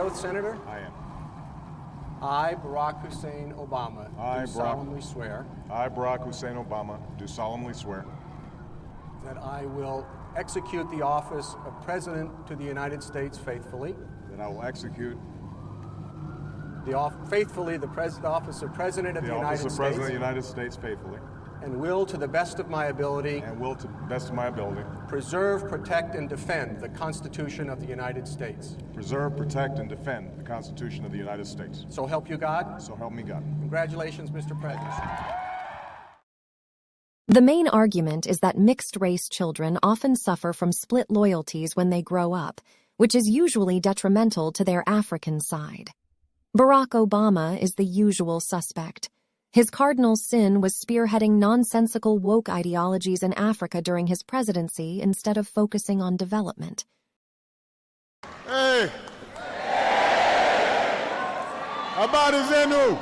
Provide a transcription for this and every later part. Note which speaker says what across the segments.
Speaker 1: oath, Senator?
Speaker 2: I am.
Speaker 1: I, Barack Hussein Obama,
Speaker 2: I,
Speaker 1: do solemnly swear
Speaker 2: I, Barack Hussein Obama, do solemnly swear
Speaker 1: that I will execute the office of President to the United States faithfully,
Speaker 2: that I will execute
Speaker 1: the office of President of the United
Speaker 2: office of
Speaker 1: States,
Speaker 2: President of the United States faithfully,
Speaker 1: and will, to the best of my ability,
Speaker 2: and will, to the best of my ability,
Speaker 1: preserve, protect, and defend the Constitution of the United States.
Speaker 2: preserve, protect, and defend the Constitution of the United States.
Speaker 1: So help you God.
Speaker 2: So help me God.
Speaker 1: Congratulations, Mr. President.
Speaker 3: The main argument is that mixed-race children often suffer from split loyalties when they grow up, which is usually detrimental to their African side. Barack Obama is the usual suspect. His cardinal sin was spearheading nonsensical woke ideologies in Africa during his presidency instead of focusing on development.
Speaker 4: Hey! Habari zenu!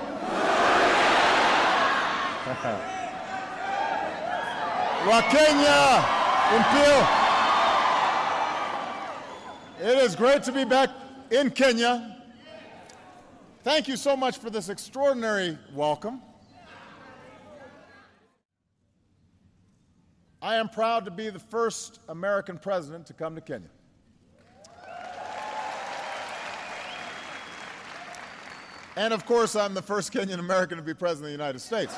Speaker 4: Wa Kenya! Impio! It is great to be back in Kenya. Thank you so much for this extraordinary welcome. I am proud to be the first American president to come to Kenya. And of course, I'm the first Kenyan American to be president of the United States.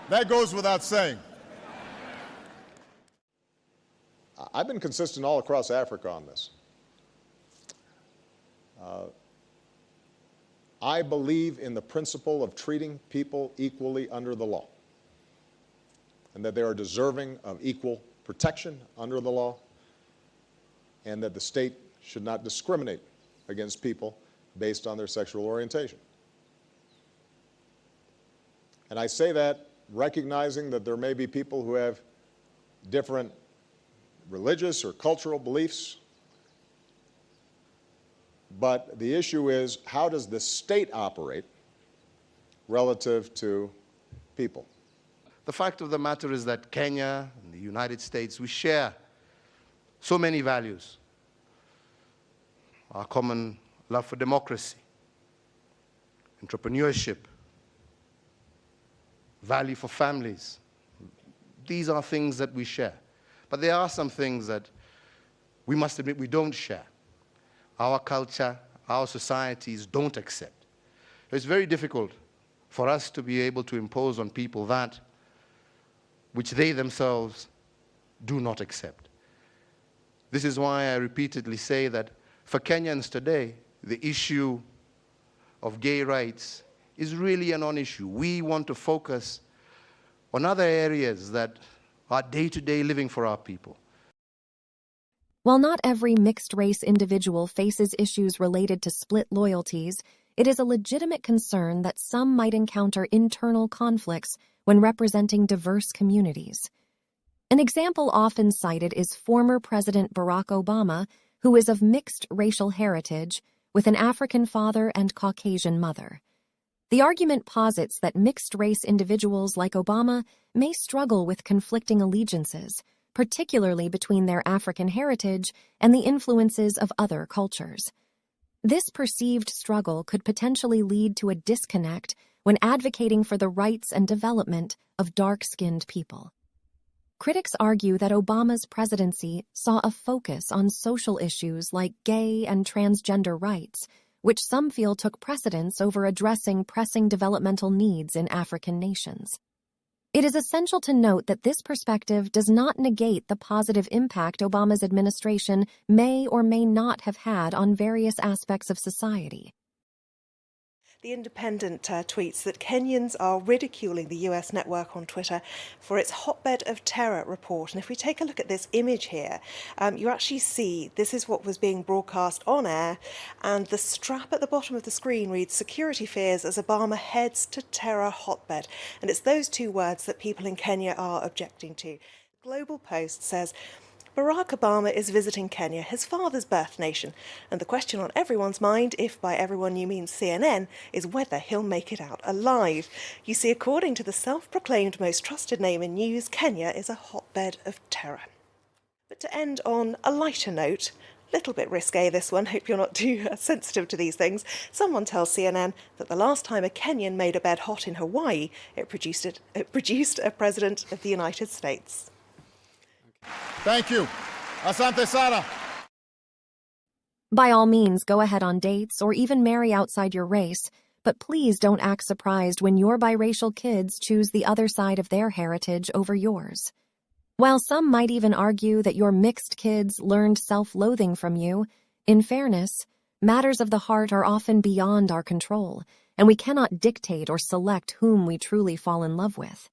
Speaker 4: That goes without saying. I've been consistent all across Africa on this. I believe in the principle of treating people equally under the law, and that they are deserving of equal protection under the law, and that the state should not discriminate against people based on their sexual orientation. And I say that recognizing that there may be people who have different religious or cultural beliefs, but the issue is, how does the state operate relative to people?
Speaker 5: The fact of the matter is that Kenya and the United States, we share so many values. Our common love for democracy, entrepreneurship, value for families. These are things that we share. But there are some things that we must admit we don't share. Our culture, our societies don't accept. It's very difficult for us to be able to impose on people that which they themselves do not accept. This is why I repeatedly say that for Kenyans today, the issue of gay rights is really a non-issue. We want to focus on other areas that are day-to-day living for our people.
Speaker 3: While not every mixed-race individual faces issues related to split loyalties, it is a legitimate concern that some might encounter internal conflicts when representing diverse communities. An example often cited is former President Barack Obama, who is of mixed racial heritage with an African father and Caucasian mother. The argument posits that mixed-race individuals like Obama may struggle with conflicting allegiances, particularly between their African heritage and the influences of other cultures. This perceived struggle could potentially lead to a disconnect when advocating for the rights and development of dark-skinned people. Critics argue that Obama's presidency saw a focus on social issues like gay and transgender rights, which some feel took precedence over addressing pressing developmental needs in African nations. It is essential to note that this perspective does not negate the positive impact Obama's administration may or may not have had on various aspects of society.
Speaker 6: The Independent tweets that Kenyans are ridiculing the US network on Twitter for its hotbed of terror report. And if we take a look at this image here, you actually see this is what was being broadcast on air, and the strap at the bottom of the screen reads "Security fears as Obama heads to terror hotbed." And it's those two words that people in Kenya are objecting to. Global Post says, Barack Obama is visiting Kenya, his father's birth nation, and the question on everyone's mind, if by everyone you mean CNN, is whether he'll make it out alive. You see, according to the self-proclaimed most trusted name in news, Kenya is a hotbed of terror. But to end on a lighter note, little bit risque this one, hope you're not too sensitive to these things, someone tells CNN that the last time a Kenyan made a bed hot in Hawaii, it produced a President of the United States.
Speaker 2: Thank you. Asante Sana.
Speaker 3: By all means, go ahead on dates or even marry outside your race, but please don't act surprised when your biracial kids choose the other side of their heritage over yours. While some might even argue that your mixed kids learned self-loathing from you, in fairness, matters of the heart are often beyond our control, and we cannot dictate or select whom we truly fall in love with.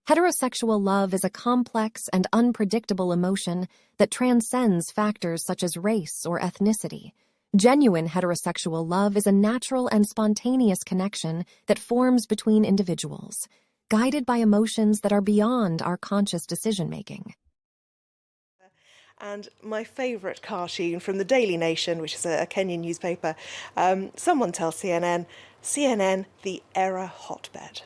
Speaker 3: Heterosexual love is a complex and unpredictable emotion that transcends factors such as race or ethnicity. Genuine heterosexual love is a natural and spontaneous connection that forms between individuals, guided by emotions that are beyond our conscious decision-making.
Speaker 6: And my favourite cartoon from the Daily Nation, which is a Kenyan newspaper, someone tells CNN, the error hotbed.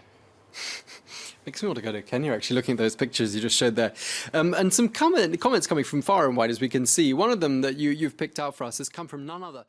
Speaker 7: Makes me want to go to Kenya, actually, looking at those pictures you just showed there. And some comments coming from far and wide, as we can see. One of them that you've picked out for us has come from none other